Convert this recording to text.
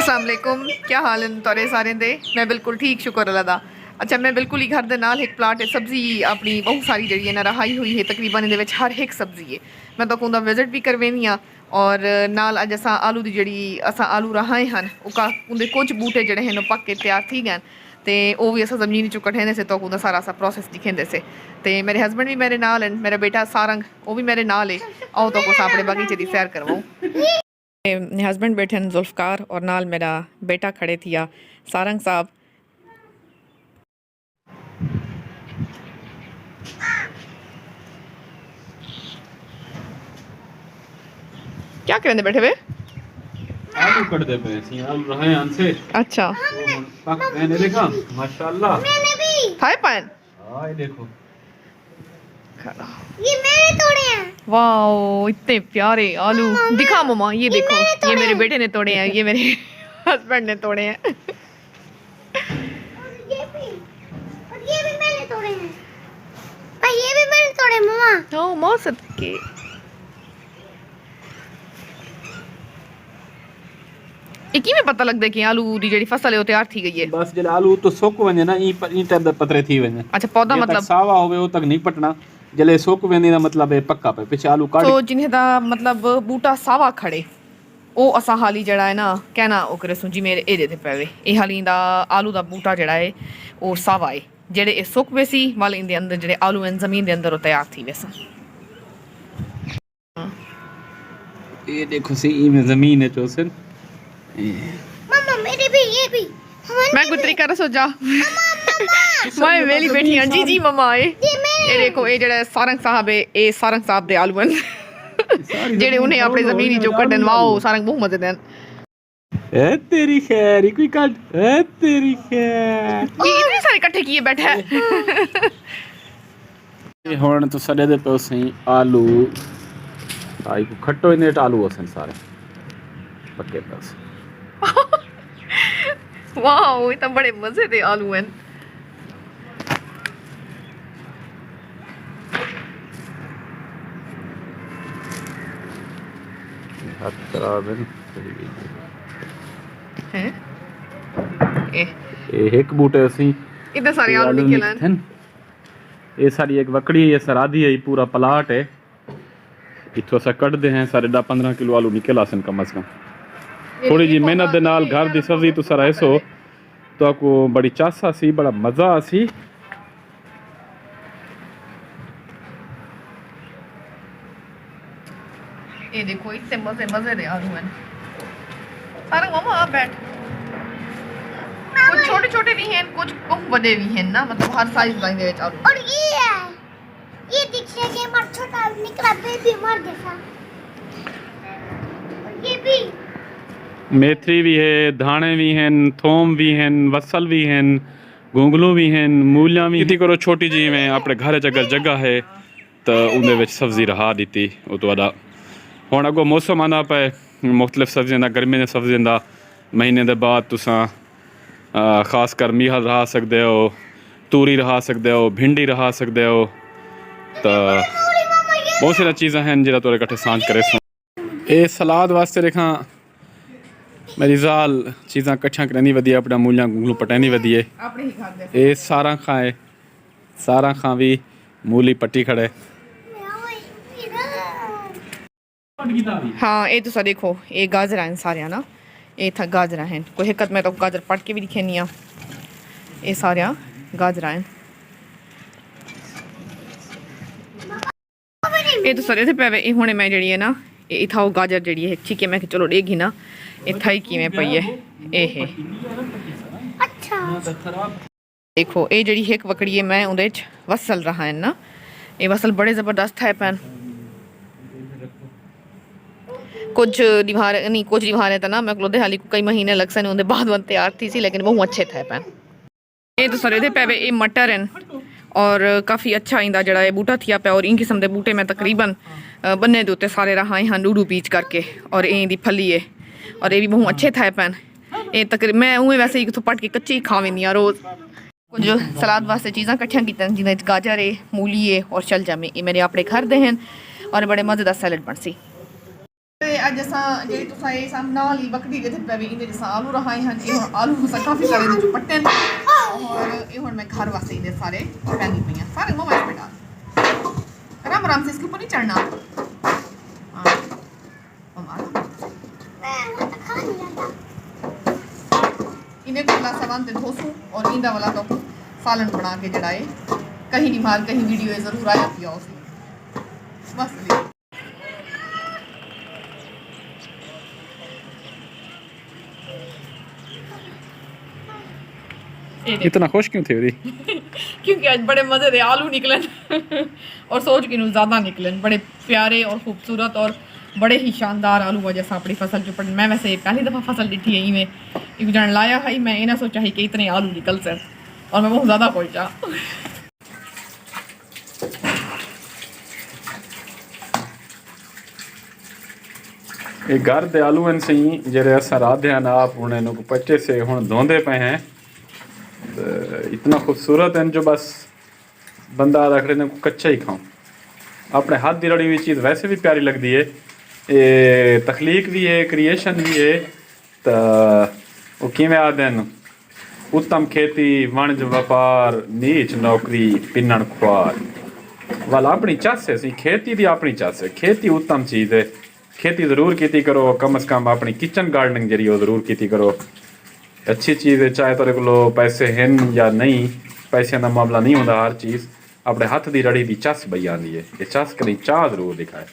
अस्सलाम वालेकुम, क्या हाल है तुहाडे सारे दे? मैं बिल्कुल ठीक, शुक्र अल्लाह दा। अच्छा, मैं बिल्कुल ही घर दे नाल एक प्लाट है सब्जी अपनी बहुत सारी जी है ना रहाई हुई है, तकरीबन ये हर एक सब्जी है। मैं तो उनका विजिट भी करवेनी हाँ और नाल अज अस आलू की जी आलू रहाए हैं उनके कुछ बूटे जोड़े हैं पक के तैयार थी गए तो वह भी अस जमीन चो कटेंदे से तो उनका सारा असा प्रोसेस दिखेंदे से। तो मेरे हस्बैंड भी मेरे नाल हैं, मेरा बेटा सारंग वो भी मेरे नाल है। आओ तो कुछ अपने बगीचे की सैर करवाऊँ। हस्बैंड बैठे हैं जुल्फकार और नाल मेरा बेटा खड़े थी सारंग साहब। क्या करेंगे बैठे हुए? आलू कट दे पे सी आलू रहे हैं से। अच्छा, तो पक मैंने देखा माशाल्लाह मैंने भी थाई पान। हां ये देखो, ये मेरे तोड़े हैं। वाओ, इतने प्यारे आलू। दिखा मम्मा, ये देखो, ये मेरे बेटे ने तोड़े हैं, ये मेरे हस्बैंड ने तोड़े हैं। और ये भी मैंने तोड़े हैं। पर ये भी मैंने तोड़े मम्मा। ओ मौसद के एक ही में पता लगता है कि आलू दी जेडी फसल है वो तैयार थी गई है। बस जले आलू तो सुक वने ना ई टाइप दा पतरे थी वने। अच्छा, पौधा मतलब सावा होवे वो तक नहीं पटना, जले सुक वने दा मतलब है पक्का पे पीछे आलू काट तो जिन्हें दा मतलब बूटा सावा खड़े ओ असा हाली जड़ा है ना कहना ओ करे सुजी मेरे ए दे पेवे ए हाली दा आलू दा बूटा जड़ा है ओ सावा है जेड़े ए सुक वेसी वाले इन दे अंदर जेड़े आलू इन जमीन दे अंदर ओ तैयार थी वैसा। ये देखो सी ई में जमीन है चोसन। मम्मा मेरे भी ये भी। मैं कोई तरीका रसो जा मैं वेली बैठी हां। जी जी मम्मा ये देखो ये जेड़ा सारंग साहब है ए सारंग साहब दे आलू हैं जेड़े उन्हें अपनी जमीन जो कटन। वाओ सारंग बहुत मजे देन। ए तेरी खैर कोई काट ए तेरी खैर ये इतने सारे इकट्ठे किए बैठे हैं। ये हुन तो सडे दे पे सही आलू आई को खट्टो इने आलू हसन सारे पक्के बस। वाओ ये तो बड़े मजे दे आलू हैं। हाथ खराब है हैं ए एक बूटे सी इतने सारे आलू निकले हैं। ये सारी एक वकड़ी ये सराधी है पूरा प्लाट है इथों सा कट दे हैं सारे 10-15 किलो आलू निकल आसन कम से कम। थोड़ी जी मेहनत दे नाल घर दी सब्जी तो सर ऐसो तो आपको बड़ी चासा सी बड़ा मजा सी। ये देखो इतने मजे मजे दे आलू हैं। सारे मामा आप बैठ। कुछ छोटे छोटे भी हैं कुछ कम बड़े भी हैं ना, मतलब हर साइज लाइन दे आलू। और ये है ये दिख रहा है मर छोटा निकला बेबी मर जैसा। और ये भी मेथी भी है, धाने भी हैं, थोम भी हैं, वसल भी हैं, गोंगलू भी हैं, मूलियां भी। खेती करो छोटी जी में अपने घर अगर जगह है तो उनदे विच सब्जी रहा दी वो तो वड़ा हुण अगो मौसम आना पे मुख्तलिफ सब्जियां दा गर्मी दे सब्जियां दा महीने दे बाद तुसां खास कर मीहल रहा सकते हो, तूरी रहा सकते हो, भिंडी रहा सकते हो तो बहुत सारी चीज़ां हैं जिहड़ा तोरे कट्ठे सांझ करे सो। ये सलाद वास्ते रेखा मेरी जाल चीज़ां कट्ठियां करनी वधिया अपना मूलियां गुंगलू पटैनी वधिए अपने ही घर दे। ये सारा खाए सारा खां भी मूली पट्टी खड़े। हाँ ये तो सा देखो ये गाजर हैं सारे ना, ये था गाजर हैं कोई हिकत में तो गाजर पट के भी दिखेनी आ। ये सारे गाजर हैं ये तो सरे थे पे हुणे मैं जी है ना ये इथा गाजर जी है ठीक है मैं चलो देगी ना इथा ही कि पई है ये है। अच्छा देखो ये जी एक वकड़ी है मैं उहदे वसल रहा है ना, ये वसल बड़े जबरदस्त है पैन। कुछ दीवार नहीं कुछ दीवारें था ना मैं क्लोदे हाली को कई महीने लग सन उनके बाद वन तैयार थी सी लेकिन बहुत अच्छे थे पैन। ये तो सरे थे पे ये मटर हैं और काफ़ी अच्छा इंदा जड़ा है बूटा थिया पे और इन किस्म के बूटे में तकरीबन बन्ने दे उत्ते सारे रहा हैं डूडू पीच करके और ये दी फली है और ये भी बहुत अच्छे थे पैन। ये तकरीबन मैं उन्हें वैसे ही पट के कच्ची खा वेंदी रोज़। कुछ सलाद वास्ते चीज़ां कट्ठियां की जिन्हें गाजर है, मूली है और शलजम है, ये मेरे अपने घर दे हैं और बड़े मज़ेदार सैलड बन सी। अज असां जेह्ड़ी तुसां एह् सामने नाल ही बकरी जित्थे पवी इंदे जैसा आलू रहाए हैं ये हुण आलू असां काफ़ी सारे इहदे चों पट्टे न और ये हुण मैं घर वास्ते इंदे सारे पैंदी पई आं सारे मोबाइल पे डाल आराम आराम से इसके ऊपर नहीं चढ़ना इन्हें को ग्लासा बांध के धोसूं और इंदा वाला तो सालन बना के जड़ा है कहीं नहीं मार कहीं वीडियो जरूर आ जाती है उसकी बस इतना खुश क्यों थे क्योंकि आज बड़े मज़े दे आलू निकलन और सोच के ज़्यादा निकलन बड़े प्यारे और खूबसूरत और बड़े ही शानदार आलू वजह से अपनी फसल चुपड़ मैं वैसे पहली दफ़ा फसल ॾिठी है में एक जन लाया है मैं इन्हें सोचा ही कि इतने आलू निकल सर और मैं बहुत ज़्यादा खुश था ये घर दे आलू हैं सही जेरे असां राधे हैं आप उन्हें इनको पच्चे से हुण धोंदे पे हैं तो इतना खूबसूरत है जो बस बंदा रखड़े ने कच्चा ही खाऊं अपने हाथ दी रड़ी हुई चीज़ वैसे भी प्यारी लगती है ये तख्लीक भी है क्रिएशन भी है तो वो किवें आदन उत्तम खेती वणज व्यापार नीच नौकरी पिन्नण ख्वार वाल अपनी चस है सी खेती दी अपनी चस है खेती उत्तम चीज़ है खेती ज़रूर की करो कम अज़ कम अपनी किचन गार्डनिंग जरिए ज़रूर की करो अच्छी चीज़ है चाहे तेरे को पैसे हैं या नहीं पैसे का मामला नहीं होता हर चीज़ अपने हाथ की रड़ी की चस बई आती है ये चस कहीं चाह ज़रूर दिखाए